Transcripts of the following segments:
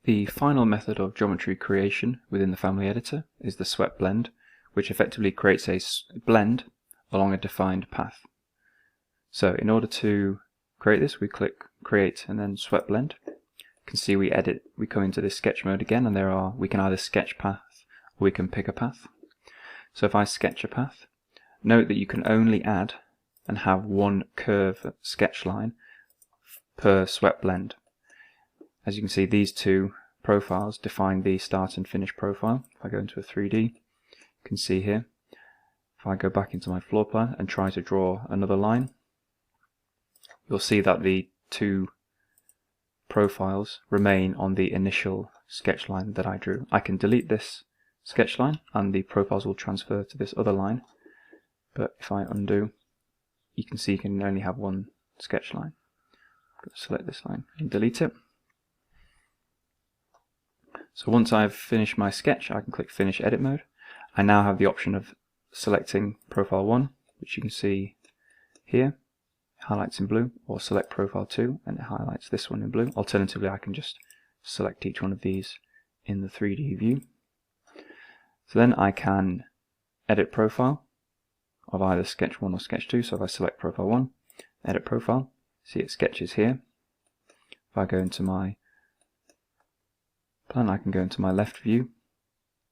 The final method of geometry creation within the family editor is the swept blend, which effectively creates a blend along a defined path. So in order to create this, we click create and then swept blend. You can see we come into this sketch mode again, and we can either sketch path or we can pick a path. So if I sketch a path, note that you can only add and have one curve sketch line per swept blend. As you can see, these two profiles define the start and finish profile. If I go into a 3D, you can see here, if I go back into my floor plan and try to draw another line, you'll see that the two profiles remain on the initial sketch line that I drew. I can delete this sketch line and the profiles will transfer to this other line, but if I undo, you can see you can only have one sketch line. Select this line and delete it. So once I've finished my sketch, I can click Finish Edit Mode. I now have the option of selecting Profile 1, which you can see here, highlights in blue, or select Profile 2 and it highlights this one in blue. Alternatively, I can just select each one of these in the 3D view. So then I can edit profile of either Sketch 1 or Sketch 2. So if I select Profile 1, Edit Profile, see it sketches here. If I go into my plan, I can go into my left view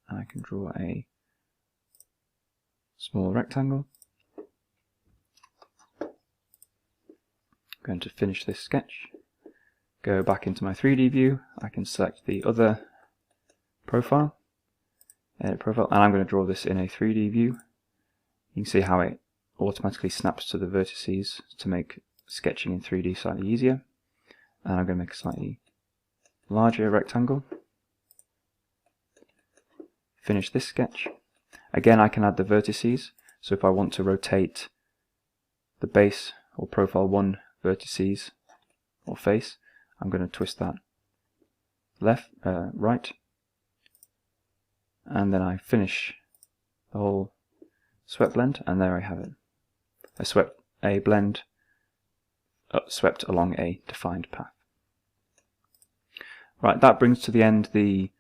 and I can draw a small rectangle. I'm going to finish this sketch, go back into my 3D view, I can select the other profile, edit profile, and I'm going to draw this in a 3D view. You can see how it automatically snaps to the vertices to make sketching in 3D slightly easier. And I'm going to make a slightly larger rectangle. Finish this sketch. Again, I can add the vertices, so if I want to rotate the base or profile 1 vertices or face, I'm going to twist that right, and then I finish the whole swept blend, and there I have it. A blend swept along a defined path. Right, that brings to the end the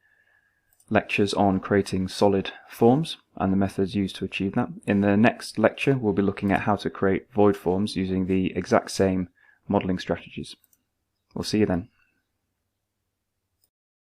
lectures on creating solid forms and the methods used to achieve that. In the next lecture, we'll be looking at how to create void forms using the exact same modeling strategies. We'll see you then.